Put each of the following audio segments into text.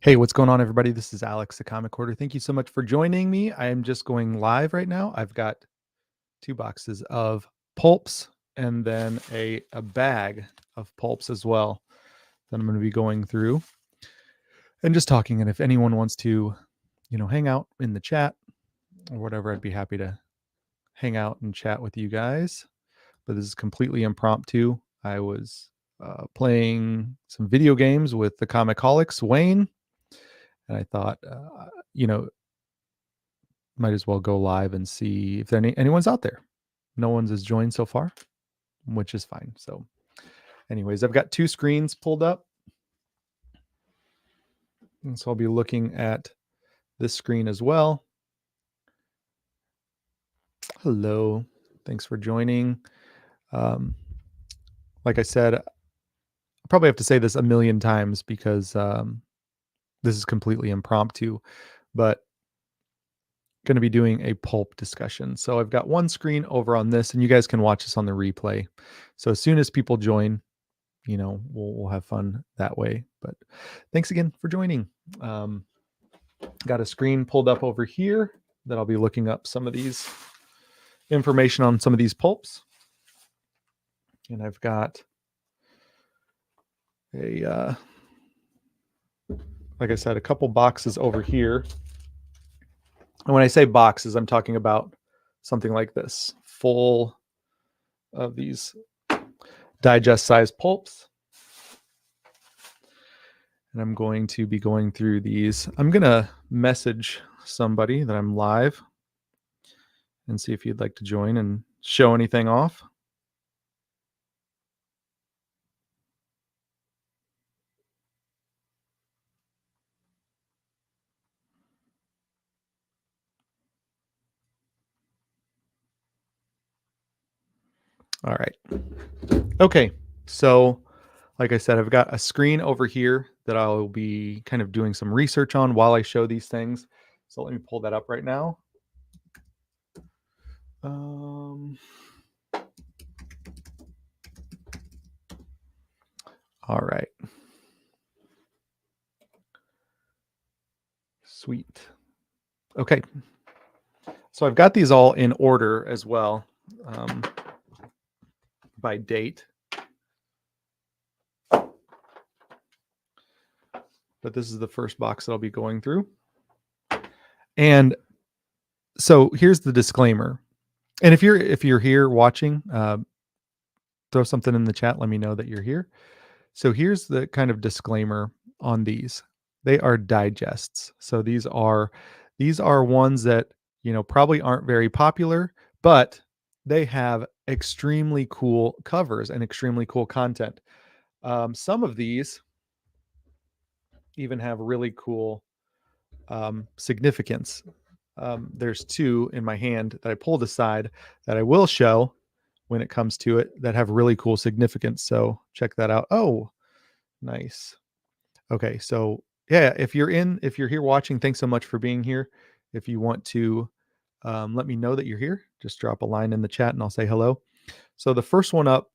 Hey, what's going on, everybody? This is Alex, the Comic Hoarder. Thank you so much for joining me. I am just going live right now. I've got 2 boxes of pulps and then a bag of pulps as well that I'm going to be going through and just talking. And if anyone wants to, hang out in the chat or whatever, I'd be happy to hang out and chat with you guys. But this is completely impromptu. I was playing some video games with the Comicaholics, Wayne, and I thought, might as well go live and see if anyone's out there. No one's has joined so far, which is fine. So anyways, I've got 2 screens pulled up. And so I'll be looking at this screen as well. Hello. Thanks for joining. Like I said, I probably have to say this a million times because this is completely impromptu, but going to be doing a pulp discussion. So I've got one screen over on this, and you guys can watch this on the replay. So as soon as people join, we'll have fun that way. But thanks again for joining. Got a screen pulled up over here that I'll be looking up some of these information on some of these pulps. And I've got like I said, a couple boxes over here. And when I say boxes, I'm talking about something like this, full of these digest-sized pulps. And I'm going to be going through these. I'm going to message somebody that I'm live and see if you'd like to join and show anything off. All right. Okay. So like I said, I've got a screen over here that I'll be kind of doing some research on while I show these things. So let me pull that up right now. All right. Sweet. Okay. So I've got these all in order as well, by date. But this is the first box that I'll be going through. And so here's the disclaimer. And if you're here watching, throw something in the chat. Let me know that you're here. So here's the kind of disclaimer on these. They are digests. So these are ones that, probably aren't very popular, but they have extremely cool covers and extremely cool content. Some of these even have really cool significance. There's 2 in my hand that I pulled aside that I will show when it comes to it that have really cool significance. So check that out. Oh, nice. Okay. So yeah, if you're here watching, thanks so much for being here. If you want to let me know that you're here, just drop a line in the chat and I'll say hello. So the first one up,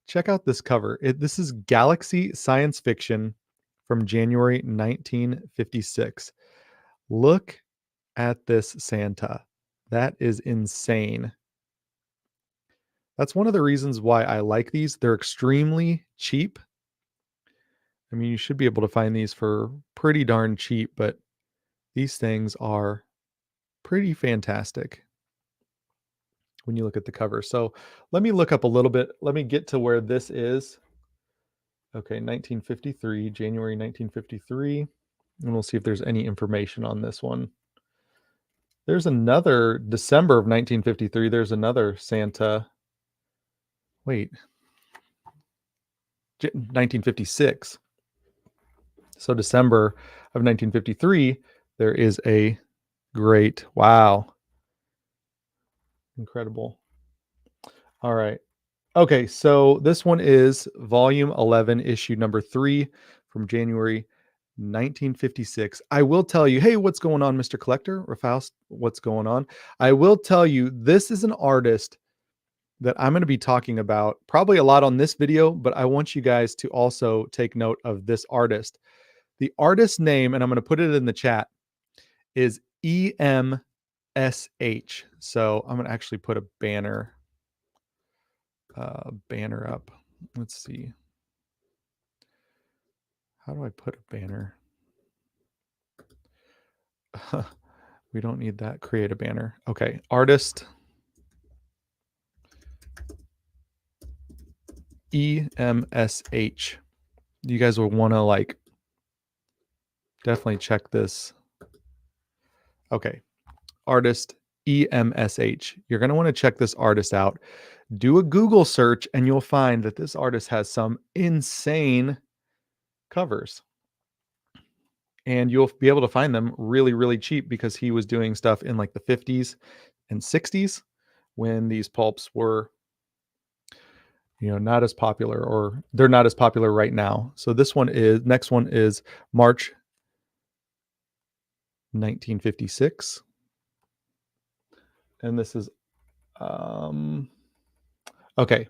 check out this cover. This is Galaxy Science Fiction from January 1956. Look at this Santa. That is insane. That's one of the reasons why I like these. They're extremely cheap. I mean, you should be able to find these for pretty darn cheap, but these things are pretty fantastic when you look at the cover. So let me look up a little bit. Let me get to where this is. Okay, 1953, January 1953. And we'll see if there's any information on this one. There's another December of 1953. There's another Santa. Wait. 1956. So December of 1953, there is a great, wow. Incredible. All right. Okay, so this one is volume 11, issue number 3 from January 1956. I will tell you, hey, what's going on, Mr. Collector? Rafaust, what's going on? I will tell you, this is an artist that I'm going to be talking about probably a lot on this video, but I want you guys to also take note of this artist. The artist name, and I'm going to put it in the chat, is EMSH. So I'm going to actually put a banner up. Let's see. How do I put a banner? We don't need that. Create a banner. Okay. Artist EMSH. You guys will want to like definitely check this. Okay. Artist EMSH. You're going to want to check this artist out. Do a Google search and you'll find that this artist has some insane covers. And you'll be able to find them really, really cheap because he was doing stuff in like the 50s and 60s when these pulps were, not as popular, or they're not as popular right now. So next one is March 1956. And this is, okay.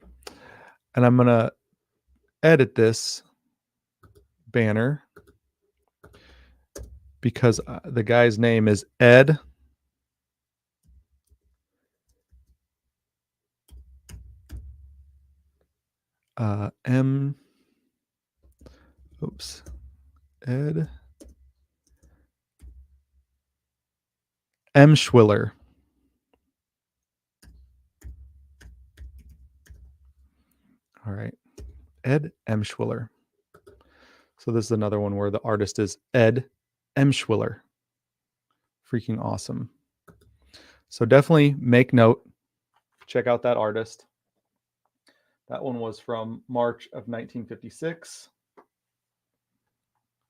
And I'm going to edit this banner because the guy's name is Ed Ed Emshwiller. All right. Ed Emshwiller. So this is another one where the artist is Ed Emshwiller. Freaking awesome. So definitely make note. Check out that artist. That one was from March of 1956.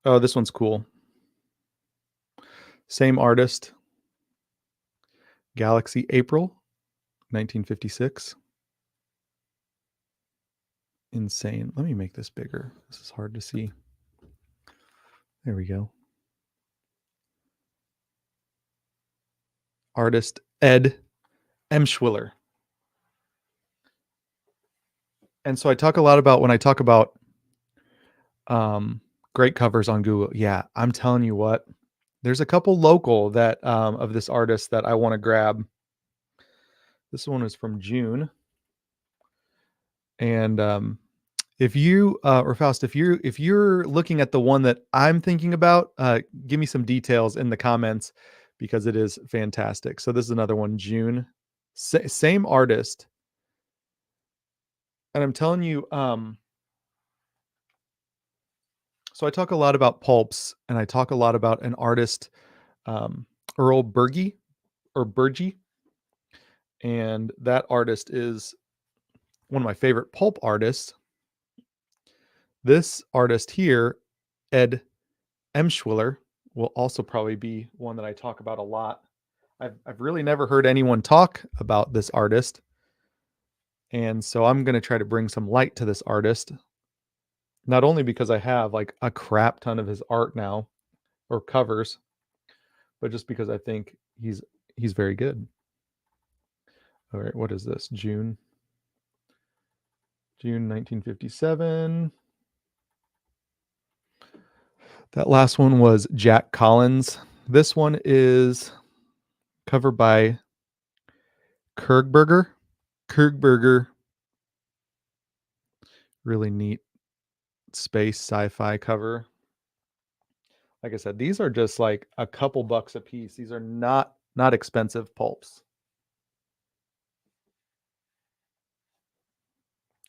Oh, this one's cool. Same artist. Galaxy April, 1956. Insane. Let me make this bigger. This is hard to see. There we go. Artist Ed Emshwiller. And so I talk a lot about, when I talk about great covers on Google. Yeah, I'm telling you what, there's a couple local that of this artist that I want to grab. This one is from June. And if you or Faust, if you're looking at the one that I'm thinking about, give me some details in the comments because it is fantastic. So this is another one, June, same artist. And I'm telling you, so I talk a lot about pulps, and I talk a lot about an artist, Earl Berge, and that artist is one of my favorite pulp artists. This artist here, Ed Emshwiller, will also probably be one that I talk about a lot. I've really never heard anyone talk about this artist, and so I'm going to try to bring some light to this artist. Not only because I have like a crap ton of his art now, or covers, but just because I think he's very good. All right, what is this? June 1957. That last one was Jack Collins. This one is covered by Kurgberger. Really neat space sci-fi cover. Like I said, these are just like a couple bucks a piece. These are not expensive pulps.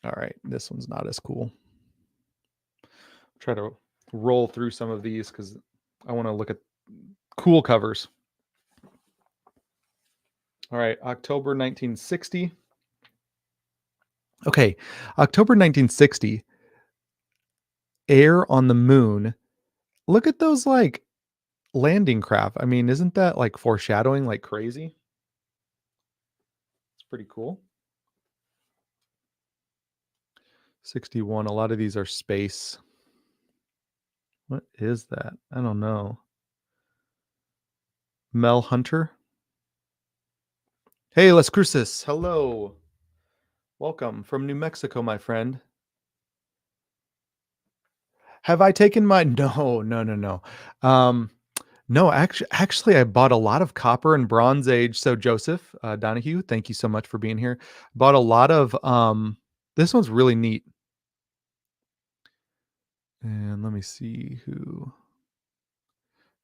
All right, this one's not as cool. Try to roll through some of these because I want to look at cool covers. All right, October 1960. Okay, October 1960. Air on the Moon. Look at those like landing craft. I mean, isn't that like foreshadowing like crazy? It's pretty cool. 61. A lot of these are space. What is that? I don't know. Mel Hunter. Hey, Las Cruces. Hello. Welcome from New Mexico, my friend. Have I taken my no, no, no, no. Um, no, actually, I bought a lot of Copper and Bronze Age. So Joseph Donahue, thank you so much for being here. Bought a lot of this one's really neat. And let me see who.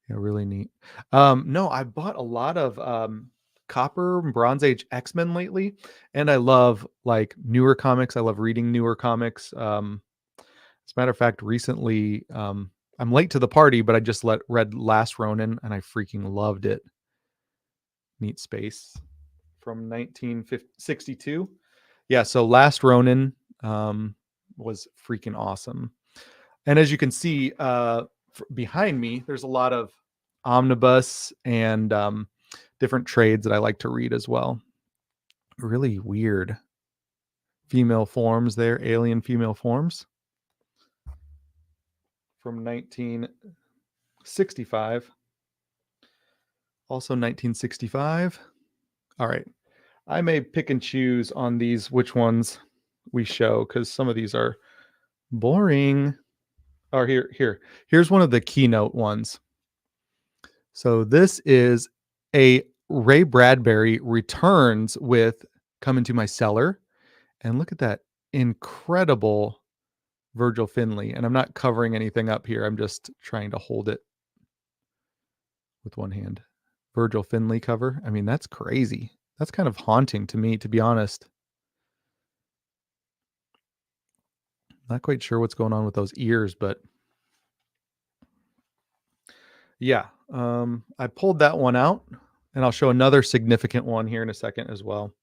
Yeah, really neat. No, I bought a lot of Copper and Bronze Age X-Men lately, and I love like newer comics. I love reading newer comics. As a matter of fact, recently, I'm late to the party, but I just read Last Ronin, and I freaking loved it. Neat space from 1962. Yeah, so Last Ronin was freaking awesome. And as you can see behind me, there's a lot of omnibus and different trades that I like to read as well. Really weird female forms there, alien female forms from 1965. Also 1965. All right. I may pick and choose on these which ones we show because some of these are boring. Or here's one of the keynote ones. So this is a Ray Bradbury returns with Come Into My Cellar. And look at that incredible Virgil Finley. And I'm not covering anything up here. I'm just trying to hold it with one hand. Virgil Finley cover. I mean, that's crazy. That's kind of haunting to me, to be honest. Not quite sure what's going on with those ears, but yeah, I pulled that one out, and I'll show another significant one here in a second as well.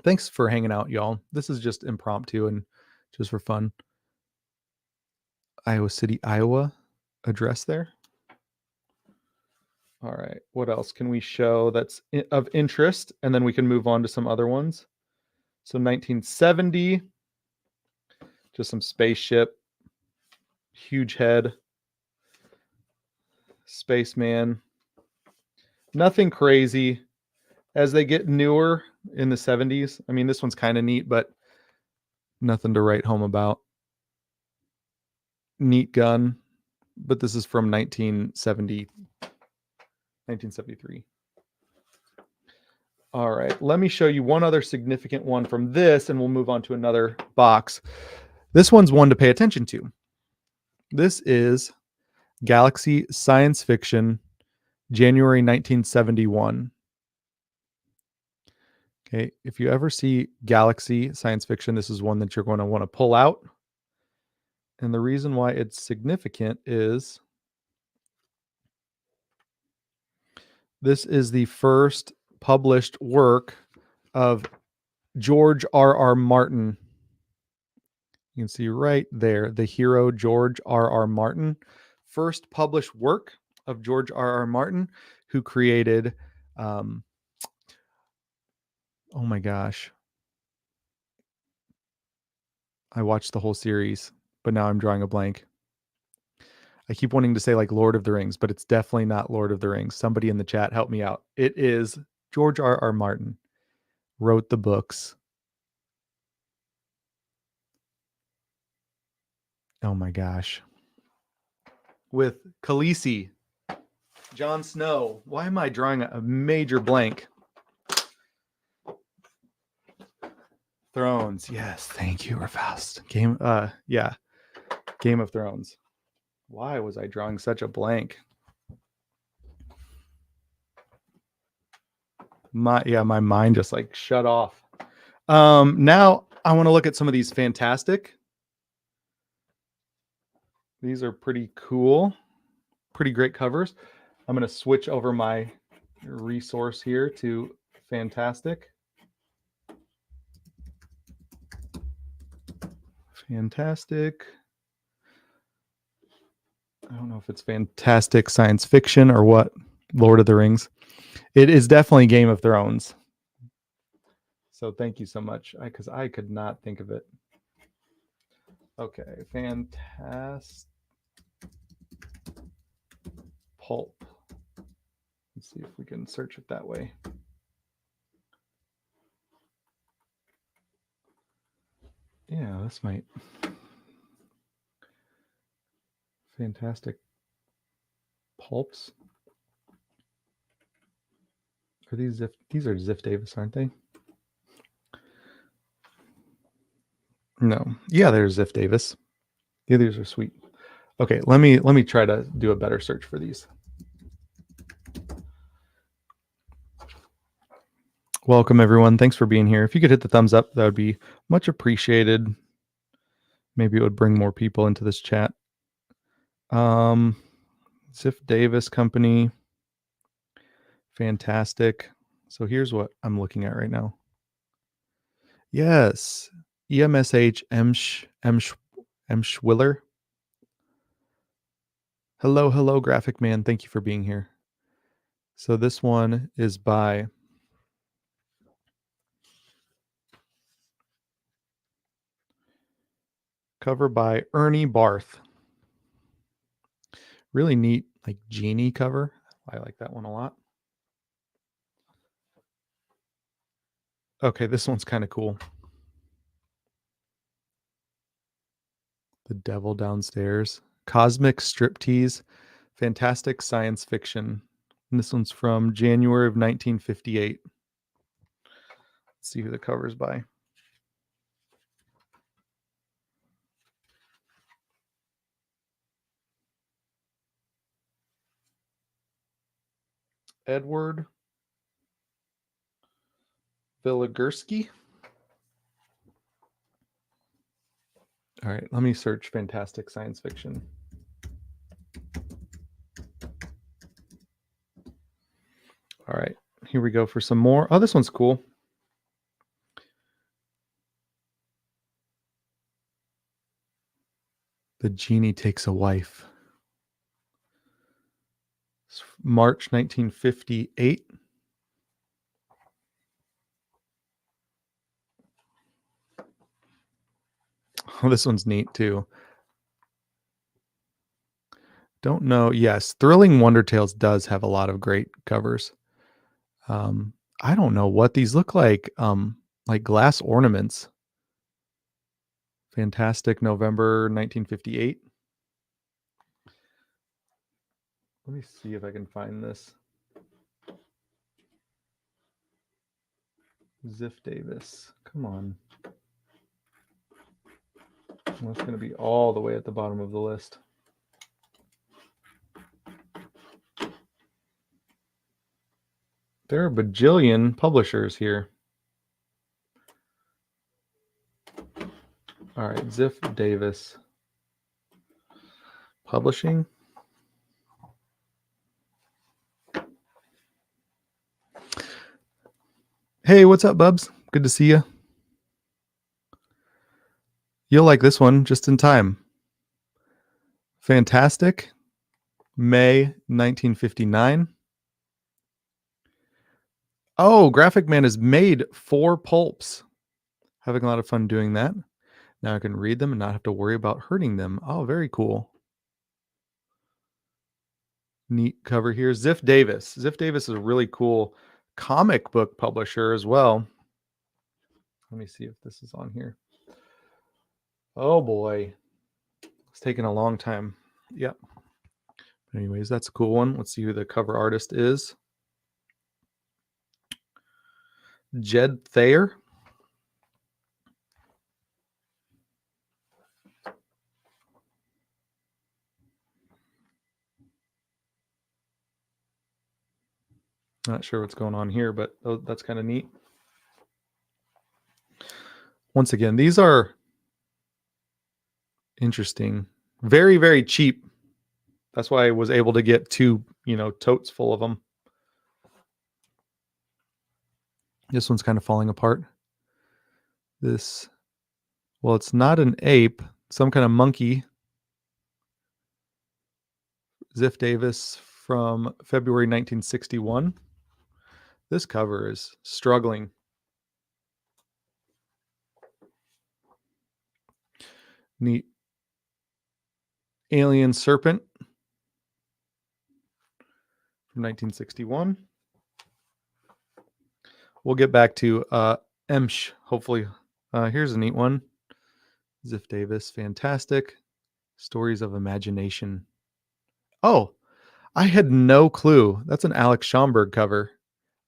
Thanks for hanging out, y'all. This is just impromptu and just for fun. Iowa City, Iowa address there. All right, what else can we show that's of interest? And then we can move on to some other ones. So 1970, just some spaceship, huge head, spaceman. Nothing crazy. As they get newer in the 70s, I mean, this one's kind of neat, but nothing to write home about. Neat gun, but this is from 1973. All right, let me show you one other significant one from this, and we'll move on to another box. This one's one to pay attention to. This is Galaxy Science Fiction, January 1971. Okay, if you ever see Galaxy Science Fiction, this is one that you're going to want to pull out. And the reason why it's significant is this is the first published work of George R.R. Martin. You can see right there, the hero George R.R. Martin. First published work of George R.R. Martin, who created, oh my gosh. I watched the whole series, but now I'm drawing a blank. I keep wanting to say like Lord of the Rings, but it's definitely not Lord of the Rings. Somebody in the chat help me out. It is George R.R. Martin wrote the books. Oh my gosh. With Khaleesi, Jon Snow. Why am I drawing a major blank? Thrones. Yes, thank you, Rafast. Game of Thrones. Why was I drawing such a blank? My mind just like shut off. Now I want to look at some of these fantastic. These are pretty cool. Pretty great covers. I'm going to switch over my resource here to fantastic. Fantastic. I don't know if it's fantastic science fiction or what. Lord of the Rings. It is definitely Game of Thrones. So thank you so much, because I could not think of it. Okay, fantastic. Pulp. Let's see if we can search it that way. Yeah, this might. Fantastic pulps. Are these Ziff? These are Ziff Davis, aren't they? No. Yeah, there's Ziff Davis. Yeah, these are sweet. Okay, let me try to do a better search for these. Welcome everyone. Thanks for being here. If you could hit the thumbs up, that would be much appreciated. Maybe it would bring more people into this chat. Ziff Davis Company. Fantastic. So here's what I'm looking at right now. Yes. EMSH Schwiller. Hello, Graphic Man. Thank you for being here. So this one is by cover by Ernie Barth. Really neat, like genie cover. I like that one a lot. Okay, this one's kind of cool. The Devil Downstairs. Cosmic Striptease. Fantastic science fiction. And this one's from January of 1958. Let's see who the cover's by. Edward Viligorsky. All right, let me search fantastic science fiction. All right, here we go for some more. Oh, this one's cool. The Genie Takes a Wife. It's March 1958. Oh, this one's neat too. Don't know. Yes, Thrilling Wonder Tales does have a lot of great covers. I don't know what these look like. Like glass ornaments. Fantastic November 1958. Let me see if I can find this. Ziff Davis. Come on. Well, it's going to be all the way at the bottom of the list. There are a bajillion publishers here. All right, Ziff Davis. Publishing. Hey, what's up, Bubs? Good to see you. You'll like this one just in time. Fantastic. May 1959. Oh, Graphic Man has made 4 pulps. Having a lot of fun doing that. Now I can read them and not have to worry about hurting them. Oh, very cool. Neat cover here. Ziff Davis. Ziff Davis is a really cool comic book publisher as well. Let me see if this is on here. Oh boy. It's taken a long time. Yep. Anyways, that's a cool one. Let's see who the cover artist is. Jed Thayer. Not sure what's going on here, but that's kind of neat. Once again, these are interesting. Very, very cheap. That's why I was able to get 2, totes full of them. This one's kind of falling apart. This, well, it's not an ape, some kind of monkey. Ziff Davis from February 1961. This cover is struggling. Neat. Alien Serpent from 1961. We'll get back to Emsh, hopefully. Here's a neat one. Ziff Davis, fantastic. Stories of Imagination. Oh, I had no clue. That's an Alex Schomburg cover.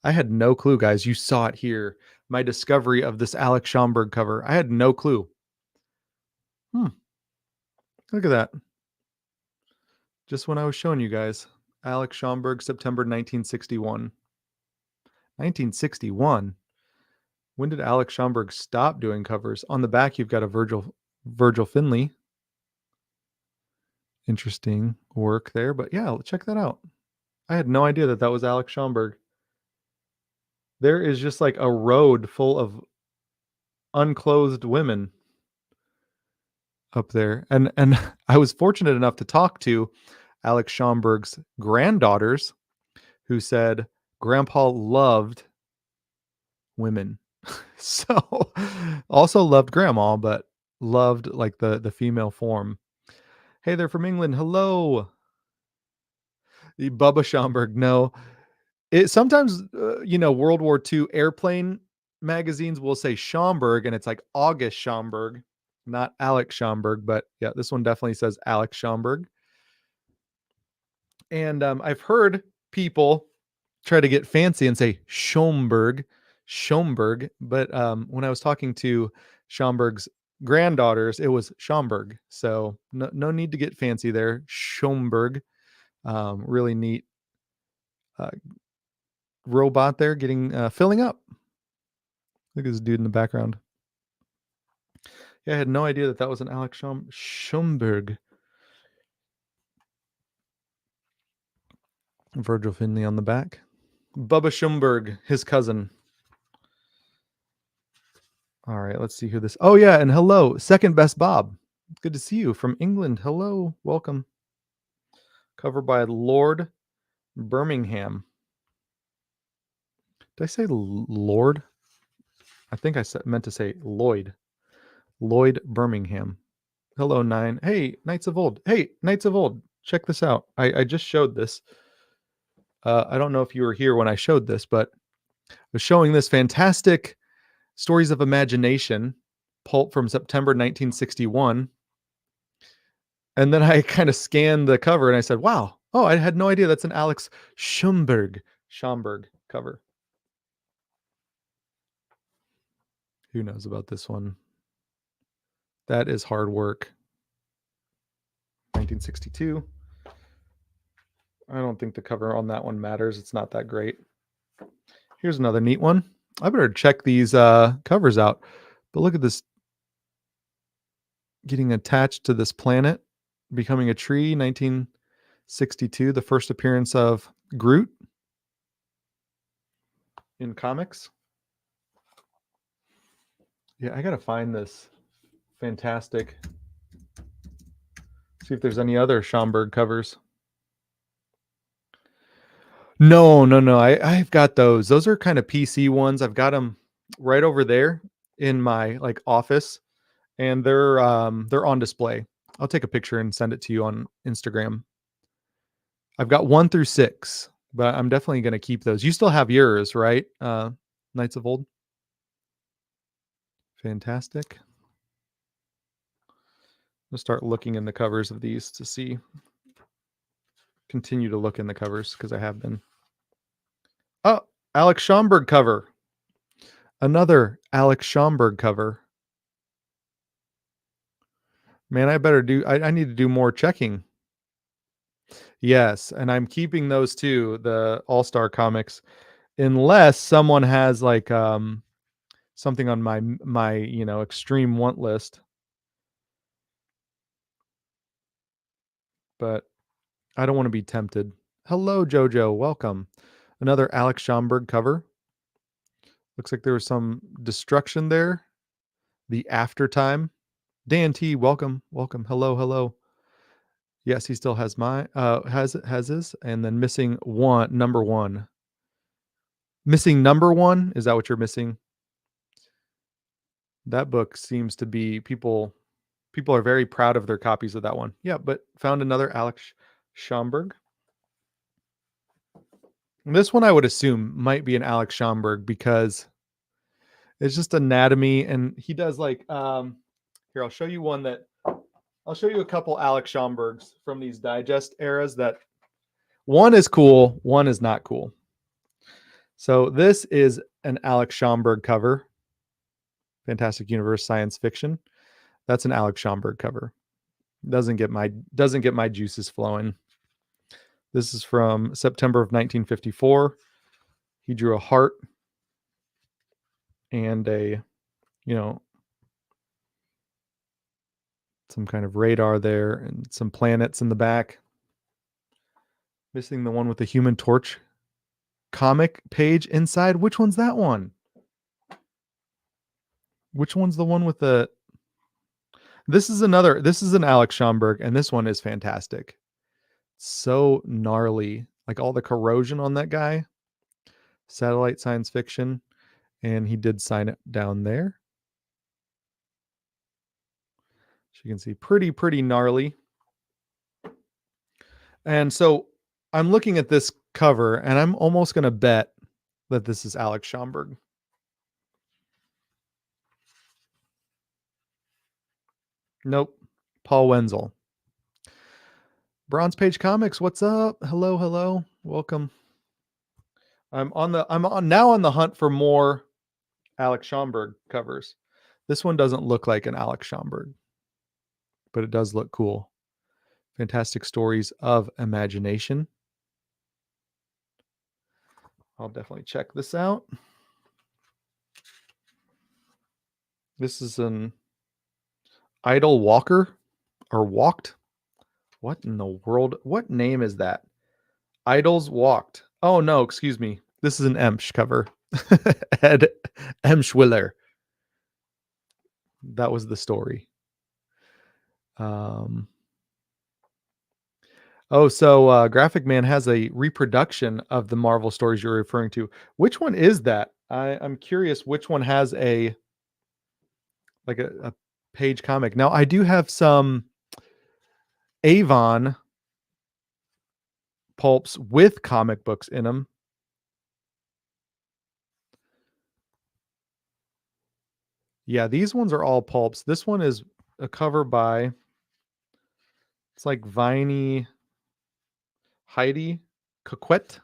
I had no clue, guys. You saw it here. My discovery of this Alex Schomburg cover. I had no clue. Look at that. Just when I was showing you guys. Alex Schomburg, September 1961. 1961. When did Alex Schomburg stop doing covers? On the back, you've got a Virgil Finley. Interesting work there, but yeah, check that out. I had no idea that that was Alex Schomburg. There is just like a road full of unclothed women up there, and I was fortunate enough to talk to Alex Schomburg's granddaughters, who said Grandpa loved women. So also loved Grandma, but loved like the female form. Hey, they're from England. Hello, the Bubba Schomburg. No, it sometimes World War II airplane magazines will say Schomburg, and it's like August Schomburg, not Alex Schomburg. But yeah, this one definitely says Alex Schomburg. And I've heard people try to get fancy and say Schomburg, but when I was talking to Schomburg's granddaughters, it was Schomburg. So no need to get fancy there. Schomburg, really neat uh, robot there, getting filling up. Look at this dude in the background. Yeah, I had no idea that was an Alex Schomburg. Virgil Finley on the back. Bubba Schomburg, his cousin. All right, let's see who this. Oh yeah, and hello, second best Bob. Good to see you from England. Hello, welcome. Cover by Lord Birmingham. Did I say Lord? I think I meant to say Lloyd. Lloyd Birmingham. Hello, Nine. Hey, Knights of Old. Hey, Knights of Old. Check this out. I just showed this. I don't know if you were here when I showed this, but I was showing this fantastic Stories of Imagination, Pulp from September 1961. And then I kind of scanned the cover and I said, wow, oh, I had no idea that's an Alex Schomburg cover. Who knows about this one? That is hard work. 1962. I don't think the cover on that one matters. It's not that great. Here's another neat one. I better check these covers out. But look at this. Getting attached to this planet, becoming a tree, 1962, the first appearance of Groot in comics. Yeah, I gotta find this fantastic. See if there's any other Schomburg covers. No. I've got those. Those are kind of PC ones. I've got them right over there in my like office, and they're on display. I'll take a picture and send it to you on Instagram. I've got 1 through 6, but I'm definitely going to keep those. You still have yours, right? Knights of Old. Fantastic. I'll start looking in the covers of these to see. Continue to look in the covers because I have been. Oh, Alex Schomburg cover. Another Alex Schomburg cover. Man, I need to do more checking. Yes, and I'm keeping those too, the All-Star comics, unless someone has like something on my extreme want list. But I don't want to be tempted. Hello, Jojo. Welcome. Another Alex Schomburg cover. Looks like there was some destruction there. The Aftertime. Dan T, welcome. Hello. Yes, he still has has his, and then missing number one. Missing number one? Is that what you're missing? That book seems to be people are very proud of their copies of that one. Yeah, but found another Alex Schomburg. This one I would assume might be an Alex Schomburg because it's just anatomy, and he does like here, I'll show you one that I'll show you a couple Alex Schomburgs from these digest eras that one is cool, one is not cool. So this is an Alex Schomburg cover, Fantastic Universe Science Fiction. That's an Alex Schomburg cover. Doesn't get my juices flowing. This is from September of 1954. He drew a heart and a, some kind of radar there and some planets in the back. Missing the one with the Human Torch comic page inside. Which one's that one? Which one's the one with the... This is an Alex Schomburg, and this one is fantastic. So gnarly. Like all the corrosion on that guy. Satellite Science Fiction. And he did sign it down there. So you can see pretty gnarly. And so I'm looking at this cover, and I'm almost going to bet that this is Alex Schomburg. Nope. Paul Wenzel. Bronze Page Comics, what's up? Hello. Welcome. I'm on the hunt for more Alex Schomburg covers. This one doesn't look like an Alex Schomburg, but it does look cool. Fantastic Stories of Imagination. I'll definitely check this out. This is an Idle Walker or Walked. What in the world? What name is that? Idols Walked. Oh no, excuse me. This is an Emsch cover. Ed Emschwiller. That was the story. Graphic Man has a reproduction of the Marvel stories you're referring to. Which one is that? I'm curious which one has a page comic. Now, I do have some Avon pulps with comic books in them. Yeah, these ones are all pulps. This one is a cover by, it's like Viney Heidi Coquette.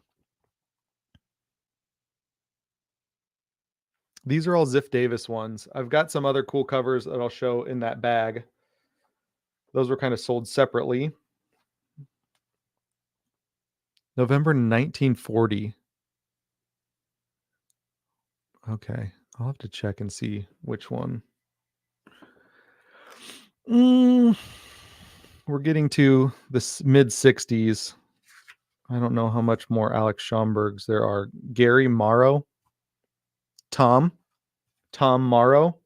These are all Ziff Davis ones. I've got some other cool covers that I'll show in that bag. Those were kind of sold separately. November 1940. Okay. I'll have to check and see which one. We're getting to the mid 60s. I don't know how much more Alex Schomburgs there are. Gary Morrow. Tom Morrow.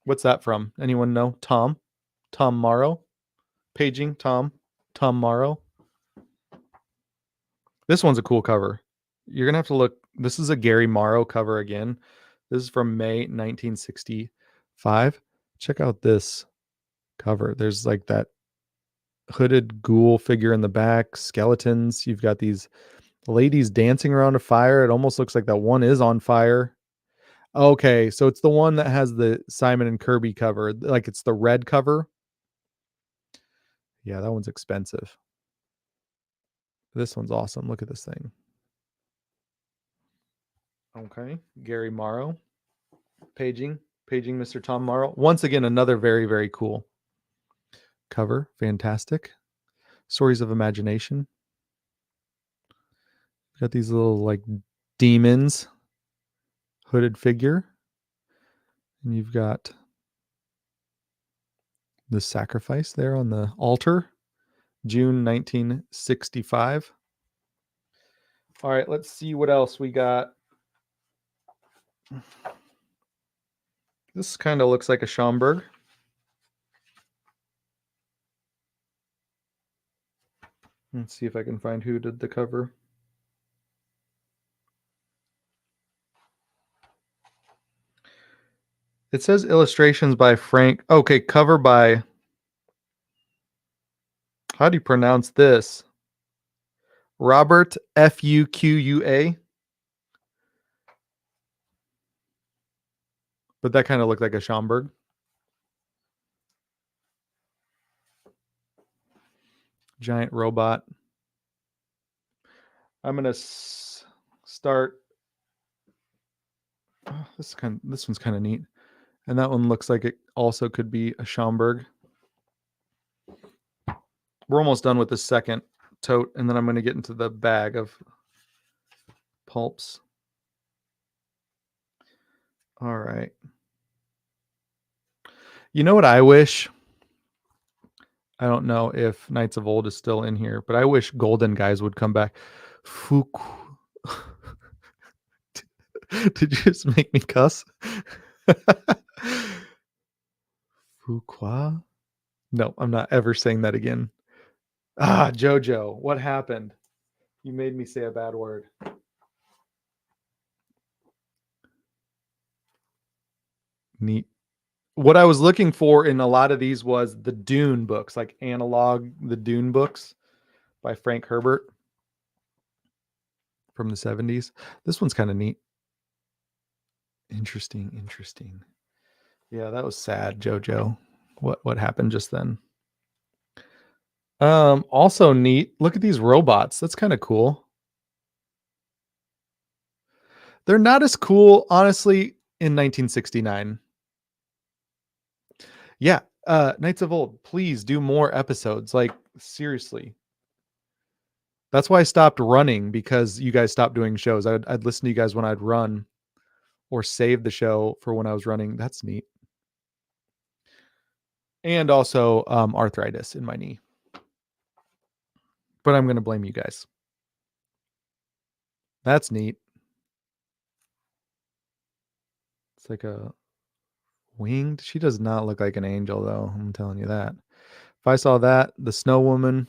What's that from? Anyone know? Tom Morrow. Paging Tom Morrow. This one's a cool cover. You're going to have to look. This is a Gary Morrow cover again. This is from May 1965. Check out this cover. There's like that hooded ghoul figure in the back, skeletons. You've got these ladies dancing around a fire. It almost looks like that one is on fire. Okay, so it's the one that has the Simon and Kirby cover. Like it's the red cover. Yeah, that one's expensive. This one's awesome. Look at this thing. Okay, Gary Morrow. Paging Mr. Tom Morrow. Once again, another very, very cool cover. Fantastic. Stories of Imagination. Got these little like demons. Hooded figure. And you've got the sacrifice there on the altar. June 1965. All right, let's see what else we got. This kind of looks like a Schomburg. Let's see if I can find who did the cover. It says illustrations by Frank. Okay, cover by... How do you pronounce this? Robert Fuqua. But that kind of looked like a Schomburg. giant robot. I'm gonna start. Oh, this one's kind of neat, and that one looks like it also could be a Schaumburg. We're almost done with the second tote, and then I'm going to get into the bag of pulps. All right. You know what I wish? I don't know if Knights of Old is still in here, but I wish Golden Guys would come back. Fuku. Did you just make me cuss? Fuqua? No, I'm not ever saying that again. Ah, Jojo, what happened? You made me say a bad word. Neat. What I was looking for in a lot of these was the Dune books, like analog, the Dune books by Frank Herbert from the 70s. This one's kind of neat. Interesting. Yeah, that was sad, Jojo. What happened just then? Also neat. Look at these robots. That's kind of cool. They're not as cool, honestly, in 1969. Yeah, Knights of Old, please do more episodes. Like, seriously. That's why I stopped running, because you guys stopped doing shows. I'd listen to you guys when I'd run, or save the show for when I was running. That's neat. And also arthritis in my knee. But I'm going to blame you guys. That's neat. It's like a winged. She does not look like an angel, though. I'm telling you that. If I saw that, the Snow Woman,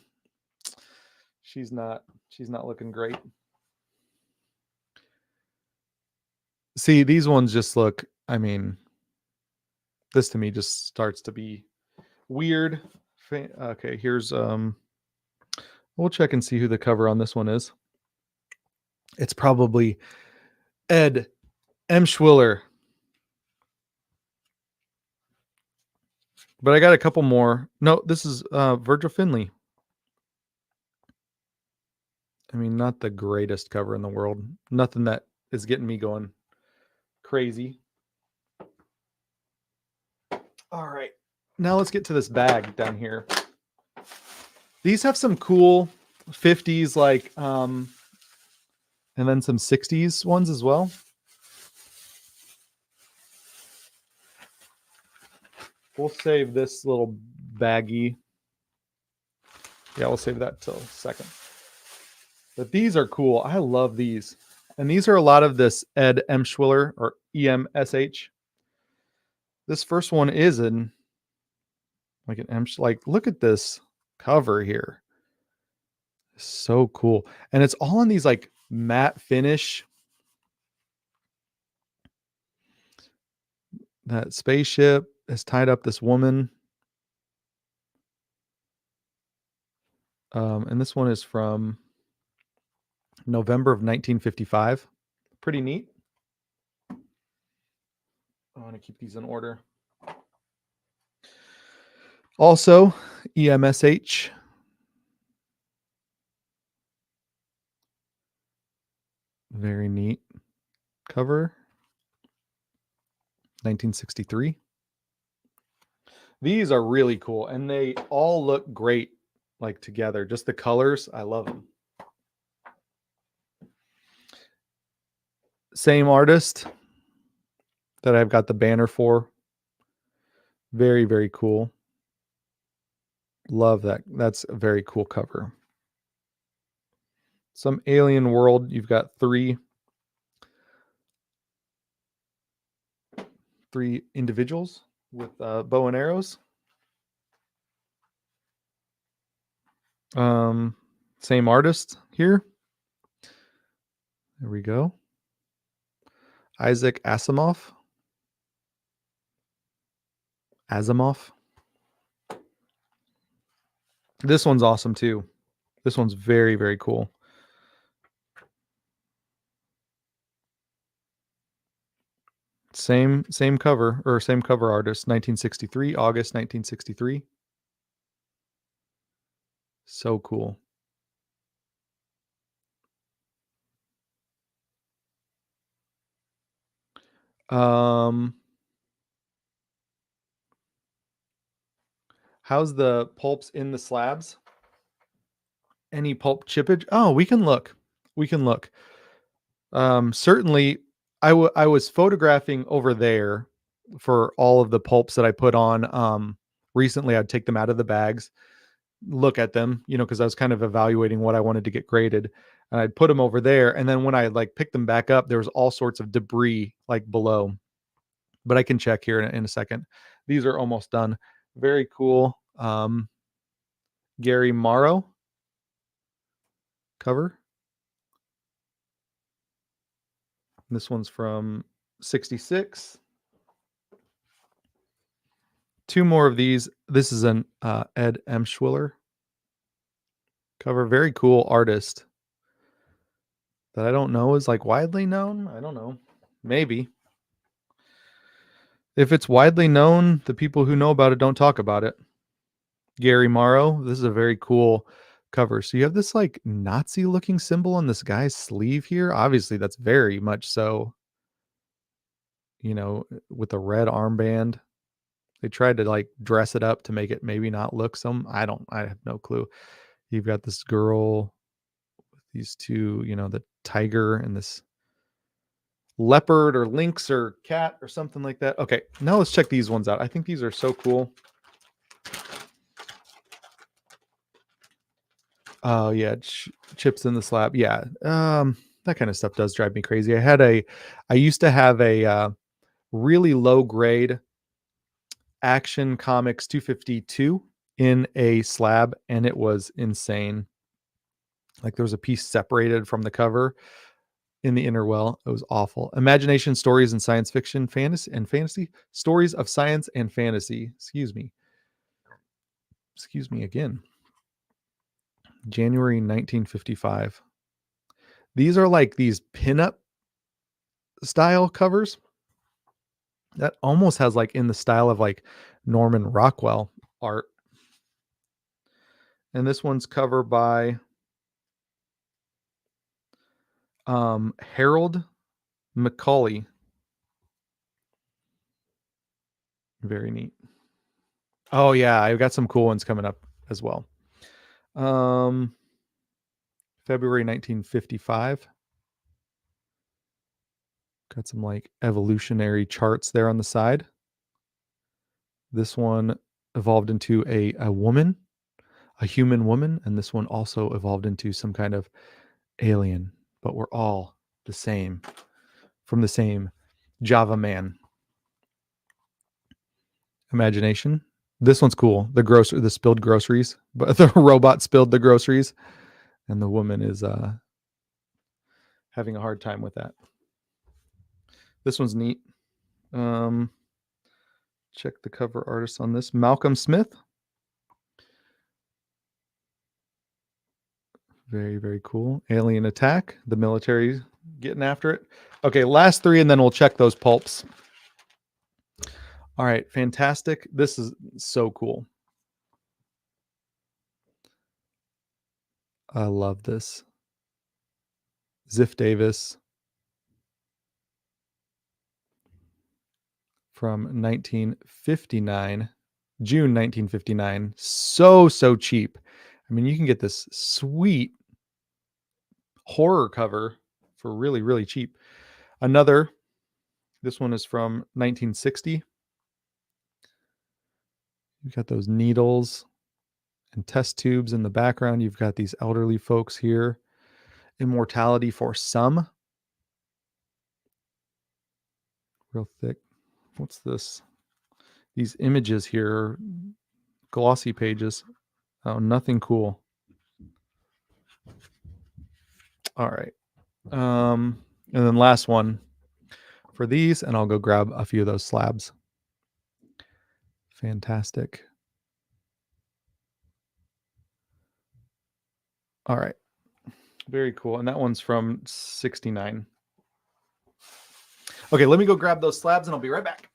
she's not looking great. See, these ones just look, I mean, this to me just starts to be weird. Okay, here's we'll check and see who the cover on this one is. It's probably Ed Emshwiller. But I got a couple more. No, this is Virgil Finley. I mean, not the greatest cover in the world. Nothing that is getting me going crazy. All right. Now let's get to this bag down here. These have some cool 50s like and then some 60s ones as well. We'll save this little baggie. Yeah, we'll save that till second. But these are cool. I love these. And these are a lot of this Ed Emshwiller, or EMSH. This first one is an like look at this cover here. So cool. And it's all in these like matte finish. That spaceship has tied up this woman. And this one is from November of 1955. Pretty neat. I want to keep these in order. Also, EMSH. Very neat cover. 1963. These are really cool, and they all look great like together. Just the colors, I love them. Same artist that I've got the banner for. Very, very cool. Love that. That's a very cool cover. Some alien world. You've got three individuals with bow and arrows. Same artist here. There we go. Isaac Asimov. This one's awesome too. This one's very, very cool. Same cover, or same cover artist, 1963, August 1963. So cool. Um, how's the pulps in the slabs? Any pulp chippage? Oh, we can look. We can look. Certainly, I was photographing over there for all of the pulps that I put on. Recently, I'd take them out of the bags, look at them, because I was kind of evaluating what I wanted to get graded, and I'd put them over there. And then when I like picked them back up, there was all sorts of debris like below. But I can check here in a second. These are almost done. Very cool. Gary Morrow cover. This one's from 66. Two more of these. This is an Ed Emschwiller cover. Very cool artist that I don't know is like widely known. I don't know. Maybe. If it's widely known, the people who know about it don't talk about it. Gary Morrow. This is a very cool cover. So you have this like Nazi looking symbol on this guy's sleeve here. Obviously, that's very much so, with a red armband. They tried to like dress it up to make it maybe not look I have no clue. You've got this girl with these two, the tiger and this leopard or lynx or cat or something like that. Okay, now let's check these ones out. I think these are so cool. Oh yeah, chips in the slab. Yeah, that kind of stuff does drive me crazy. I used to have a really low grade Action Comics 252 in a slab, and it was insane. Like there was a piece separated from the cover in the inner well. It was awful. Imagination stories and science fiction, fantasy stories of science and fantasy. Excuse me again. January 1955. These are like these pinup style covers that almost has like in the style of like Norman Rockwell art. And this one's covered by Harold Macaulay. Very neat. Oh yeah, I've got some cool ones coming up as well. February 1955. Got some like evolutionary charts there on the side. This one evolved into a woman, a human woman, and this one also evolved into some kind of alien, but we're all the same from the same Java man. Imagination. This one's cool. The spilled groceries, but the robot spilled the groceries, and the woman is having a hard time with that. This one's neat. Check the cover artist on this. Malcolm Smith. Very, very cool. Alien Attack. The military getting after it. Okay, last three, and then we'll check those pulps. All right, fantastic. This is so cool. I love this. Ziff Davis from 1959, June 1959. So cheap. I mean, you can get this sweet horror cover for really, really cheap. This one is from 1960. You've got those needles and test tubes in the background. You've got these elderly folks here. Immortality for some. Real thick. What's this? These images here, glossy pages. Oh, nothing cool. All right. And then last one for these, and I'll go grab a few of those slabs. Fantastic. All right. Very cool. And that one's from 69. Okay, let me go grab those slabs and I'll be right back.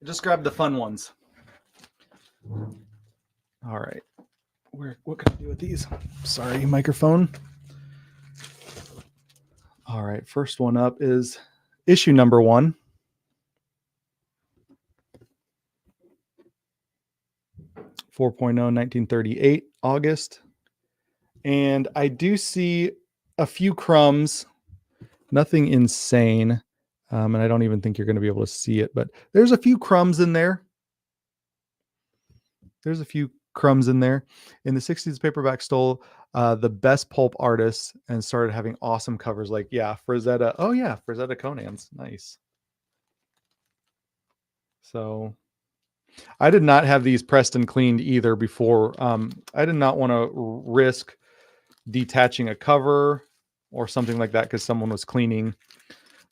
Just grab the fun ones. All right. What can I do with these? Sorry, microphone. All right. First one up is issue number 1. (4.0) 1938, August. And I do see a few crumbs, nothing insane. And I don't even think you're going to be able to see it, but there's a few crumbs in there. There's a few crumbs in there. In the 60s, paperback stole the best pulp artists and started having awesome covers like, Frazetta. Oh, yeah, Frazetta Conan's. Nice. So I did not have these pressed and cleaned either before. I did not want to risk detaching a cover or something like that because someone was cleaning.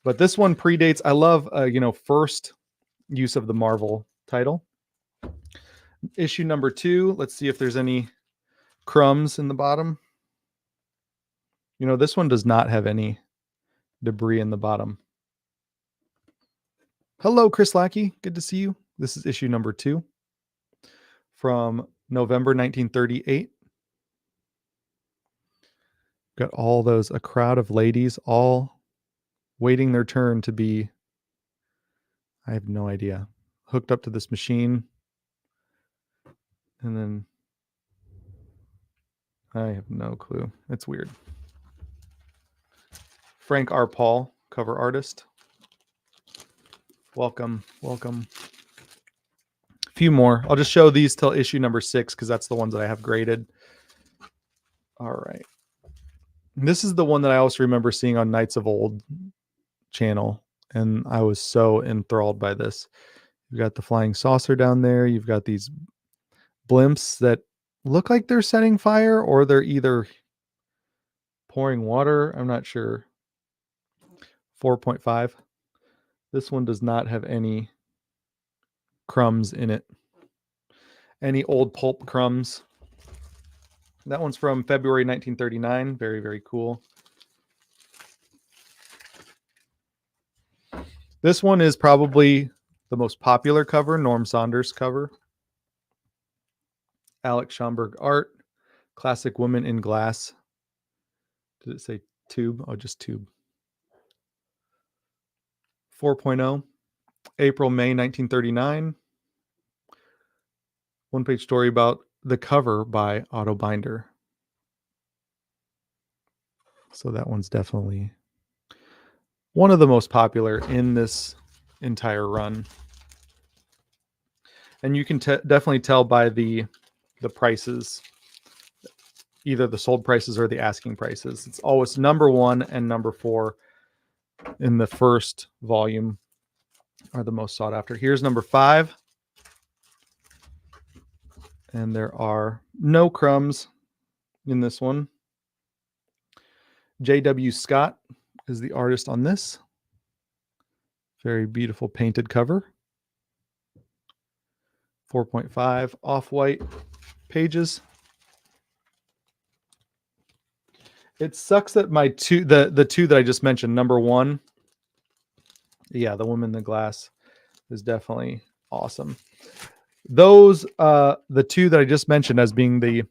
But this one predates. I love, first use of the Marvel title. Issue number 2. Let's see if there's any crumbs in the bottom. This one does not have any debris in the bottom. Hello, Chris Lackey. Good to see you. This is issue number 2 from November 1938. Got all those, a crowd of ladies all waiting their turn to be, I have no idea, hooked up to this machine. And then I have no clue. It's weird. Frank R. Paul, cover artist. Welcome. A few more. I'll just show these till issue number 6 because that's the ones that I have graded. All right. This is the one that I also remember seeing on Knights of Old channel, and I was so enthralled by this. You've got the flying saucer down there. You've got these blimps that look like they're setting fire or they're either pouring water. I'm not sure. 4.5. This one does not have any crumbs in it. Any old pulp crumbs. That one's from February 1939. Very, very cool. This one is probably the most popular cover, Norm Saunders cover. Alex Schomburg art. Classic Woman in Glass. Did it say tube? Oh, just tube. 4.0. April, May 1939. One-page story about the cover by Otto Binder. So that one's definitely one of the most popular in this entire run. And you can definitely tell by the prices, either the sold prices or the asking prices. It's always number 1 and number 4 in the first volume are the most sought after. Here's number 5. And there are no crumbs in this one. J.W. Scott is the artist on this. Very beautiful painted cover. 4.5 off-white pages. It sucks that my the two that I just mentioned, number 1, the Woman in the Glass, is definitely awesome. Those the two that I just mentioned as being the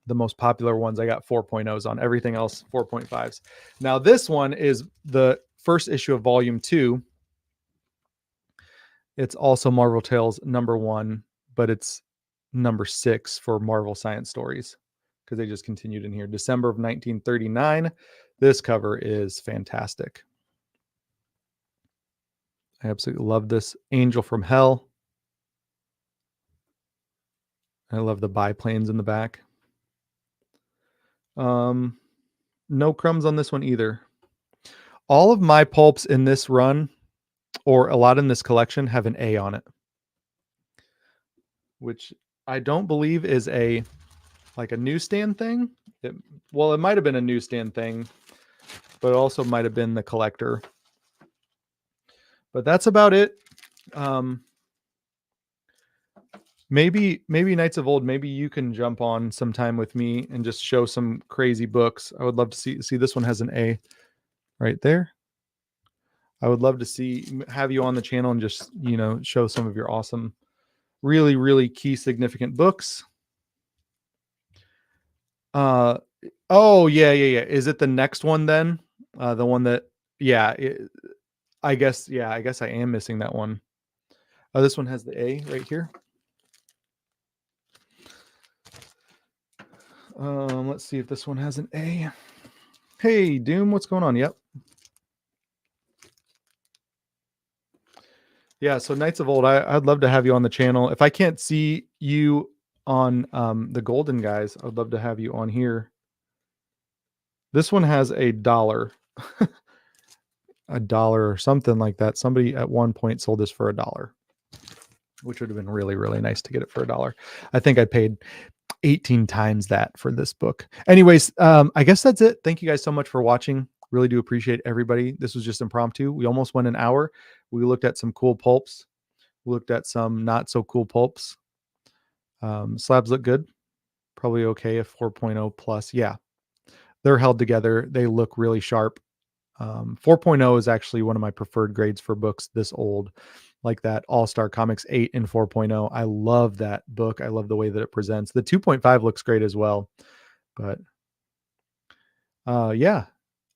most popular ones, I got 4.0s on. Everything else 4.5s. Now this one is the first issue of volume 2. It's also Marvel Tales number 1, but it's number 6 for Marvel Science Stories because they just continued in here. December of 1939. This cover is fantastic. I absolutely love this. Angel from Hell. I love the biplanes in the back. No crumbs on this one either. All of my pulps in this run, or a lot in this collection, have an A on it, which I don't believe is a newsstand thing. It might have been a newsstand thing, but it also might have been the collector. But that's about it. Maybe Knights of Old, maybe you can jump on sometime with me and just show some crazy books. I would love to see this one has an A right there. I would love to have you on the channel and just, show some of your awesome, really, really key significant books. Oh, yeah. Is it the next one then? The one that, yeah, I guess I am missing that one. Oh, this one has the A right here. Let's see if this one has an A. Hey, Doom, what's going on? Yep. Yeah, so Knights of Old, I'd love to have you on the channel. If I can't see you on the Golden Guys, I'd love to have you on here. This one has $1, $1 or something like that. Somebody at one point sold this for $1, which would have been really, really nice to get it for $1. I think I paid 18 times that for this book. Anyways, I guess that's it. Thank you guys so much for watching. Really do appreciate everybody. This was just impromptu. We almost went an hour. We looked at some cool pulps. We looked at some not so cool pulps. Slabs look good. Probably okay if 4.0 plus. Yeah, they're held together. They look really sharp. 4.0 is actually one of my preferred grades for books this old, like that All-Star Comics 8 and 4.0. I love that book. I love the way that it presents. The 2.5 looks great as well. But yeah,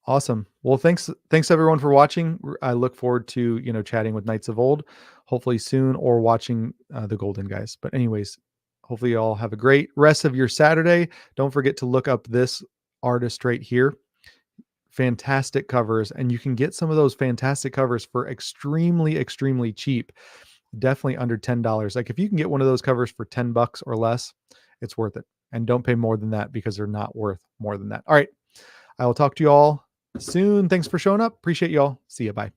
awesome. Well, thanks everyone for watching. I look forward to, chatting with Knights of Old, hopefully soon, or watching the Golden Guys. But anyways, hopefully you all have a great rest of your Saturday. Don't forget to look up this artist right here. Fantastic covers, and you can get some of those fantastic covers for extremely, extremely cheap. Definitely under $10. Like if you can get one of those covers for $10 or less, it's worth it. And don't pay more than that because they're not worth more than that. All right. I will talk to you all soon. Thanks for showing up. Appreciate you all. See you. Bye.